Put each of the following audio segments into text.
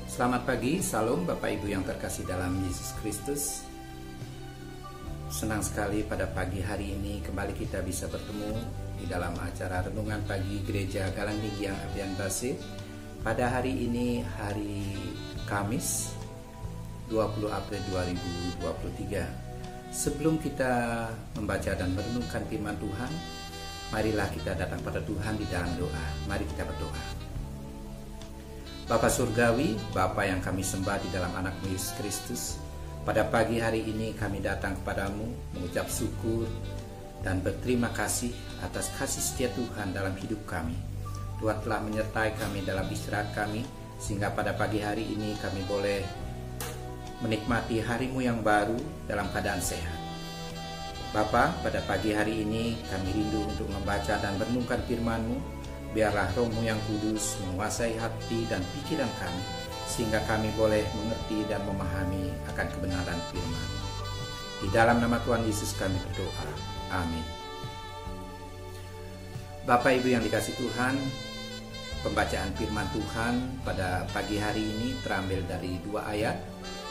Selamat pagi, salam Bapak Ibu yang terkasih dalam Yesus Kristus. Senang sekali pada pagi hari ini kembali kita bisa bertemu di dalam acara Renungan Pagi Gereja Galang Tinggiang Abian Basih. Pada hari ini, hari Kamis 20 April 2023. Sebelum kita membaca dan merenungkan firman Tuhan, marilah kita datang pada Tuhan di dalam doa. Mari kita berdoa. Bapa Surgawi, Bapa yang kami sembah di dalam anak-Mu Yesus Kristus, pada pagi hari ini kami datang kepadamu mengucap syukur dan berterima kasih atas kasih setia Tuhan dalam hidup kami. Tuhan telah menyertai kami dalam istirahat kami, sehingga pada pagi hari ini kami boleh menikmati hari-Mu yang baru dalam keadaan sehat. Bapa, pada pagi hari ini kami rindu untuk membaca dan merenungkan firman-Mu. Biarlah Roh-Mu yang kudus menguasai hati dan pikiran kami, sehingga kami boleh mengerti dan memahami akan kebenaran firman. Di dalam nama Tuhan Yesus kami berdoa. Amin. Bapak Ibu yang dikasih Tuhan, pembacaan firman Tuhan pada pagi hari ini terambil dari dua ayat,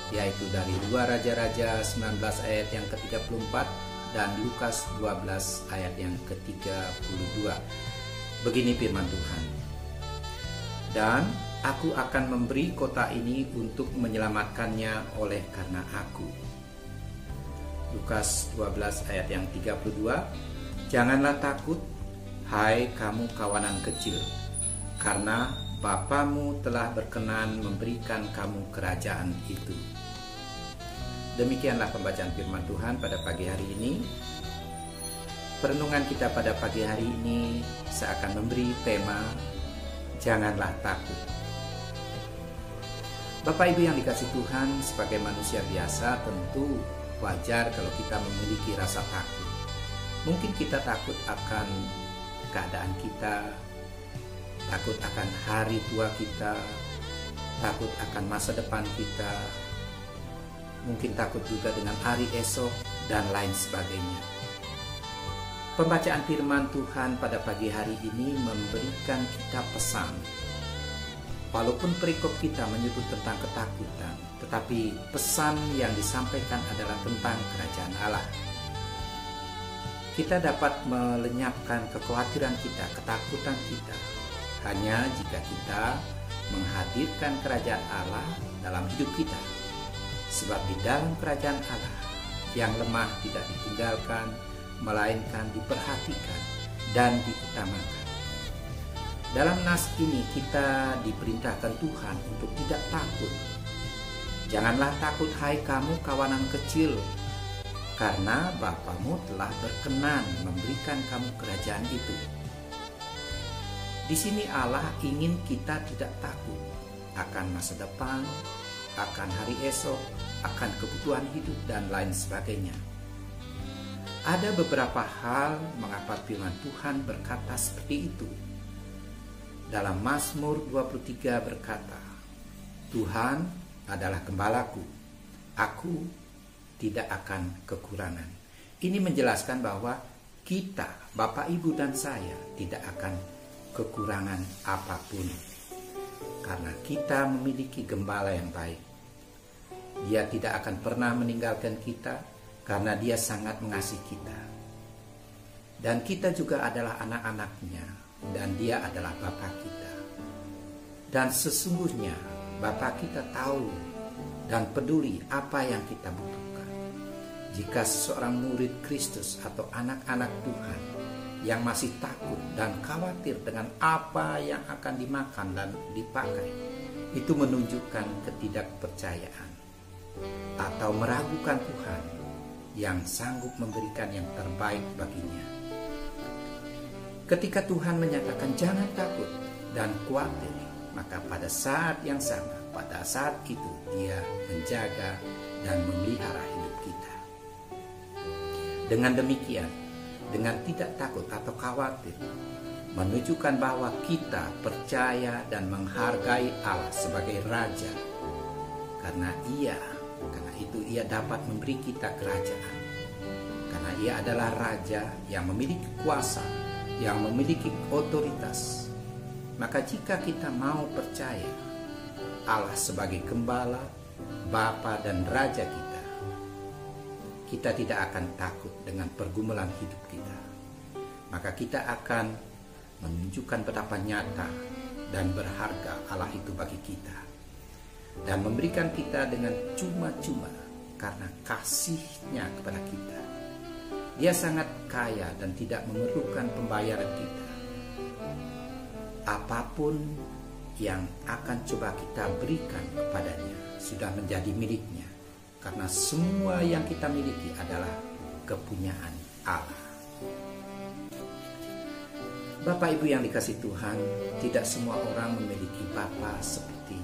yaitu dari 2 Raja-Raja 19 ayat yang ke-34 dan Lukas 12 ayat yang ke-32. Begini firman Tuhan. Dan aku akan memberi kota ini untuk menyelamatkannya oleh karena aku. Lukas 12 ayat yang 32. Janganlah takut, hai kamu kawanan kecil, karena Bapamu telah berkenan memberikan kamu kerajaan itu. Demikianlah pembacaan firman Tuhan pada pagi hari ini. Perenungan kita pada pagi hari ini seakan memberi tema Janganlah takut. Bapak Ibu yang dikasih Tuhan, sebagai manusia biasa tentu wajar kalau kita memiliki rasa takut. Mungkin kita takut akan keadaan kita, takut akan hari tua kita, takut akan masa depan kita, mungkin takut juga dengan hari esok dan lain sebagainya. Pembacaan firman Tuhan pada pagi hari ini memberikan kita pesan. Walaupun perikop kita menyebut tentang ketakutan, tetapi pesan yang disampaikan adalah tentang kerajaan Allah. Kita dapat melenyapkan kekhawatiran kita, ketakutan kita, hanya jika kita menghadirkan kerajaan Allah dalam hidup kita. Sebab di dalam kerajaan Allah, yang lemah tidak ditinggalkan, melainkan diperhatikan dan diutamakan. Dalam nas ini kita diperintahkan Tuhan untuk tidak takut. Janganlah takut, hai kamu kawanan kecil, karena Bapamu telah berkenan memberikan kamu kerajaan itu. Di sini Allah ingin kita tidak takut akan masa depan, akan hari esok, akan kebutuhan hidup dan lain sebagainya. Ada beberapa hal mengapa firman Tuhan berkata seperti itu. Dalam Mazmur 23 berkata, Tuhan adalah gembalaku, aku tidak akan kekurangan. Ini menjelaskan bahwa kita, Bapak Ibu dan saya, tidak akan kekurangan apapun. Karena kita memiliki gembala yang baik. Dia tidak akan pernah meninggalkan kita, karena dia sangat mengasihi kita. Dan kita juga adalah anak-anaknya, dan dia adalah Bapa kita. Dan sesungguhnya Bapa kita tahu dan peduli apa yang kita butuhkan. Jika seseorang murid Kristus atau anak-anak Tuhan yang masih takut dan khawatir dengan apa yang akan dimakan dan dipakai, itu menunjukkan ketidakpercayaan atau meragukan Tuhan yang sanggup memberikan yang terbaik baginya. Ketika Tuhan menyatakan jangan takut dan khawatir, maka pada saat yang sama, pada saat itu Dia menjaga dan memelihara hidup kita. Dengan demikian, dengan tidak takut atau khawatir, menunjukkan bahwa kita percaya dan menghargai Allah sebagai Raja. Karena itu Ia dapat memberi kita kerajaan. karena Ia adalah Raja yang memiliki kuasa, yang memiliki otoritas. Maka jika kita mau percaya Allah sebagai Gembala, Bapa dan Raja kita, kita tidak akan takut dengan pergumulan hidup kita. Maka kita akan menunjukkan betapa nyata dan berharga Allah itu bagi kita, dan memberikan kita dengan cuma-cuma karena kasih-Nya kepada kita. Dia sangat kaya dan tidak memerlukan pembayaran kita. Apapun yang akan coba kita berikan kepadanya sudah menjadi miliknya, karena semua yang kita miliki adalah kepunyaan Allah. Bapak Ibu yang dikasihi Tuhan, tidak semua orang memiliki Bapa seperti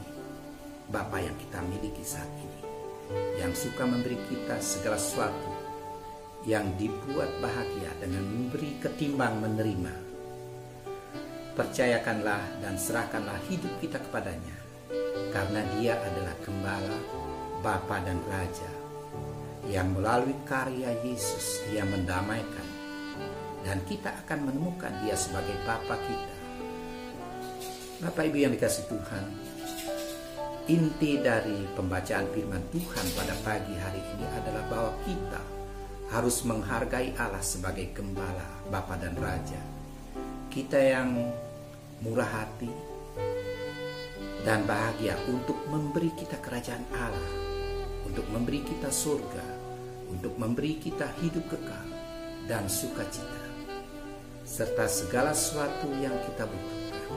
Bapa yang kita miliki saat ini, yang suka memberi kita segala sesuatu, yang dibuat bahagia dengan memberi ketimbang menerima. Percayakanlah dan serahkanlah hidup kita kepadanya, karena Dia adalah Gembala, Bapa dan Raja, yang melalui karya Yesus Dia mendamaikan, dan kita akan menemukan Dia sebagai Bapa kita. Bapak Ibu yang dikasihi Tuhan, inti dari pembacaan firman Tuhan pada pagi hari ini adalah bahwa kita harus menghargai Allah sebagai Gembala, Bapa dan Raja. Kita yang murah hati dan bahagia untuk memberi kita kerajaan Allah, untuk memberi kita surga, untuk memberi kita hidup kekal dan sukacita, serta segala sesuatu yang kita butuhkan.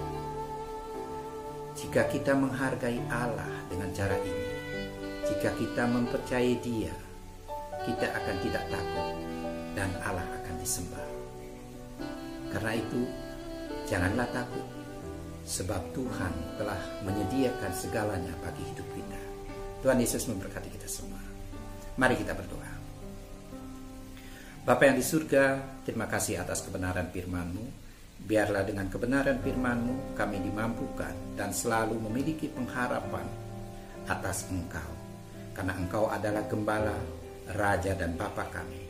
Jika kita menghargai Allah dengan cara ini, jika kita mempercayai Dia, kita akan tidak takut dan Allah akan disembah. Karena itu, janganlah takut, sebab Tuhan telah menyediakan segalanya bagi hidup kita. Tuhan Yesus memberkati kita semua. Mari kita berdoa. Bapa yang di surga, terima kasih atas kebenaran firman-Mu. Biarlah dengan kebenaran firman-Mu kami dimampukan dan selalu memiliki pengharapan atas Engkau. Karena Engkau adalah Gembala, Raja dan Bapa kami,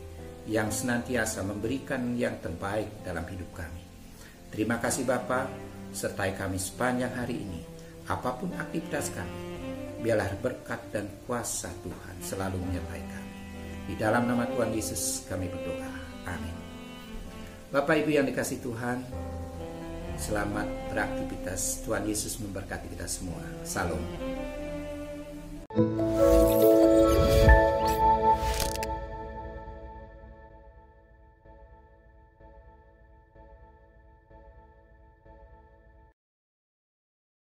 yang senantiasa memberikan yang terbaik dalam hidup kami. Terima kasih Bapa, sertai kami sepanjang hari ini. Apapun aktivitas kami, biarlah berkat dan kuasa Tuhan selalu menyertai kami. Di dalam nama Tuhan Yesus kami berdoa. Amin. Bapak Ibu yang dikasihi Tuhan, selamat beraktivitas. Tuhan Yesus memberkati kita semua. Salam.